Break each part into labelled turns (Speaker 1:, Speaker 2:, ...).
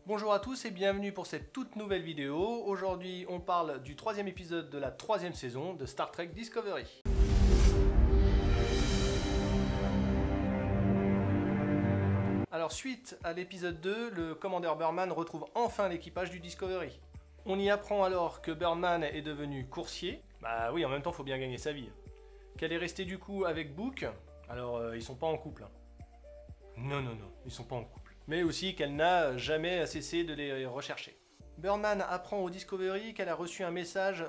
Speaker 1: Bonjour à tous et bienvenue pour cette toute nouvelle vidéo. Aujourd'hui on parle du troisième épisode de la troisième saison de Star Trek Discovery. Alors suite à l'épisode 2, le commandeur Burnham retrouve enfin l'équipage du Discovery. On y apprend alors que Burnham est devenu coursier. Bah oui, en même temps faut bien gagner sa vie. Qu'elle est restée du coup avec Book. Alors ils sont pas en couple. Non, ils sont pas en couple. Mais aussi qu'elle n'a jamais cessé de les rechercher. Burnham apprend au Discovery qu'elle a reçu un message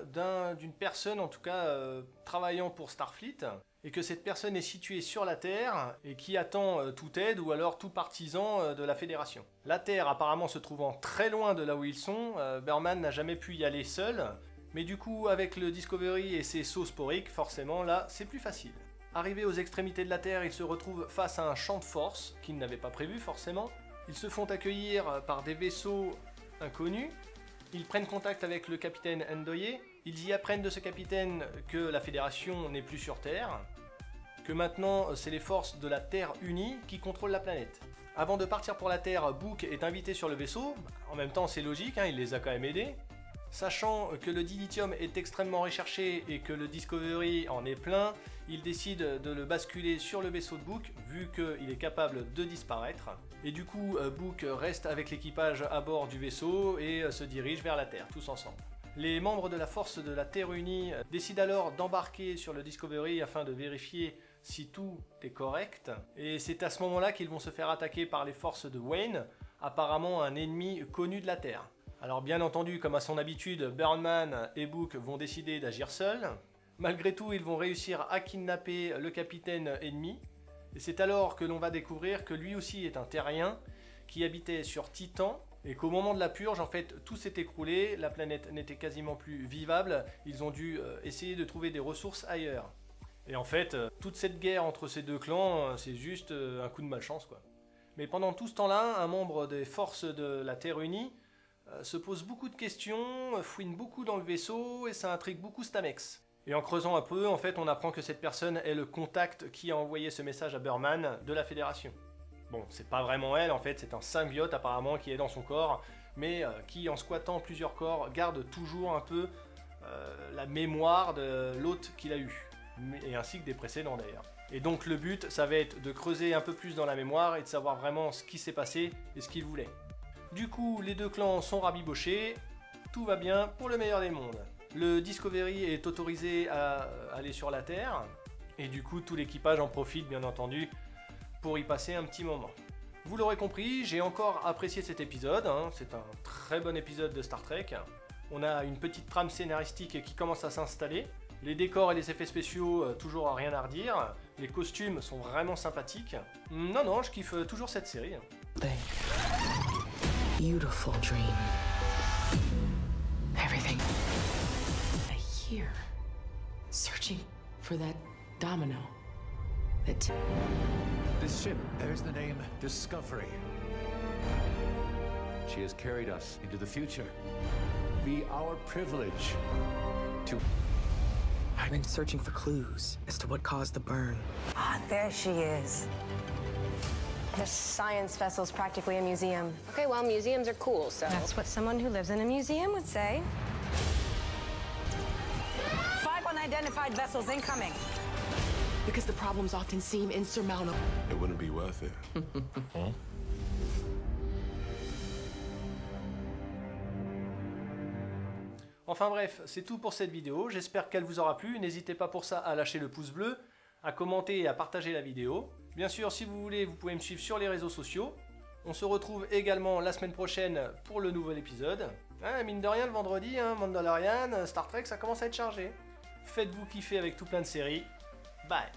Speaker 1: d'une personne, en tout cas travaillant pour Starfleet, et que cette personne est située sur la Terre et qui attend toute aide ou alors tout partisan de la Fédération. La Terre apparemment se trouvant très loin de là où ils sont, Burnham n'a jamais pu y aller seul, mais du coup avec le Discovery et ses sauts sporiques, forcément là c'est plus facile. Arrivés aux extrémités de la Terre, ils se retrouvent face à un champ de force qu'ils n'avaient pas prévu forcément. Ils se font accueillir par des vaisseaux inconnus. Ils prennent contact avec le capitaine Ndoye. Ils y apprennent de ce capitaine que la Fédération n'est plus sur Terre, que maintenant c'est les forces de la Terre unie qui contrôlent la planète. Avant de partir pour la Terre, Book est invité sur le vaisseau. En même temps c'est logique, il les a quand même aidés. Sachant que le dilithium est extrêmement recherché et que le Discovery en est plein, il décide de le basculer sur le vaisseau de Book, vu qu'il est capable de disparaître. Et du coup, Book reste avec l'équipage à bord du vaisseau et se dirige vers la Terre, tous ensemble. Les membres de la force de la Terre Unie décident alors d'embarquer sur le Discovery afin de vérifier si tout est correct. Et c'est à ce moment-là qu'ils vont se faire attaquer par les forces de Wayne, apparemment un ennemi connu de la Terre. Alors bien entendu, comme à son habitude, Burnham et Book vont décider d'agir seuls. Malgré tout, ils vont réussir à kidnapper le capitaine ennemi. Et c'est alors que l'on va découvrir que lui aussi est un terrien qui habitait sur Titan et qu'au moment de la purge, en fait, tout s'est écroulé, la planète n'était quasiment plus vivable, ils ont dû essayer de trouver des ressources ailleurs. Et en fait, toute cette guerre entre ces deux clans, c'est juste un coup de malchance, quoi. Mais pendant tout ce temps-là, un membre des forces de la Terre Unie se pose beaucoup de questions, fouine beaucoup dans le vaisseau et ça intrigue beaucoup Stamex. Et en creusant un peu, en fait, on apprend que cette personne est le contact qui a envoyé ce message à Burnham de la Fédération. Bon, c'est pas vraiment elle, en fait, c'est un symbiote apparemment qui est dans son corps, mais qui, en squattant plusieurs corps, garde toujours un peu la mémoire de l'hôte qu'il a eu, et ainsi que des précédents d'ailleurs. Et donc le but, ça va être de creuser un peu plus dans la mémoire et de savoir vraiment ce qui s'est passé et ce qu'il voulait. Du coup, les deux clans sont rabibochés, tout va bien pour le meilleur des mondes. Le Discovery est autorisé à aller sur la Terre, et du coup tout l'équipage en profite bien entendu pour y passer un petit moment. Vous l'aurez compris, j'ai encore apprécié cet épisode, c'est un très bon épisode de Star Trek. On a une petite trame scénaristique qui commence à s'installer, les décors et les effets spéciaux, toujours à rien à redire, les costumes sont vraiment sympathiques. Non, je kiffe toujours cette série.
Speaker 2: Beautiful dream. Everything. Here, searching for that domino.
Speaker 3: This ship bears the name Discovery. She has carried us into the future. Be our privilege to...
Speaker 2: I've been searching for clues as to what caused the burn.
Speaker 4: Ah, there she is.
Speaker 5: This science vessel's practically a museum. Okay, well, museums are cool, so...
Speaker 4: That's what someone who lives in a museum would say. 5 unidentified vessels incoming.
Speaker 2: Because the problems often seem insurmountable.
Speaker 6: It wouldn't be worth it. Huh?
Speaker 1: Enfin bref, c'est tout pour cette vidéo, j'espère qu'elle vous aura plu, n'hésitez pas pour ça à lâcher le pouce bleu, à commenter et à partager la vidéo. Bien sûr, si vous voulez, vous pouvez me suivre sur les réseaux sociaux. On se retrouve également la semaine prochaine pour le nouvel épisode. Mine de rien, le vendredi, Mandalorian, Star Trek, ça commence à être chargé. Faites-vous kiffer avec tout plein de séries. Bye.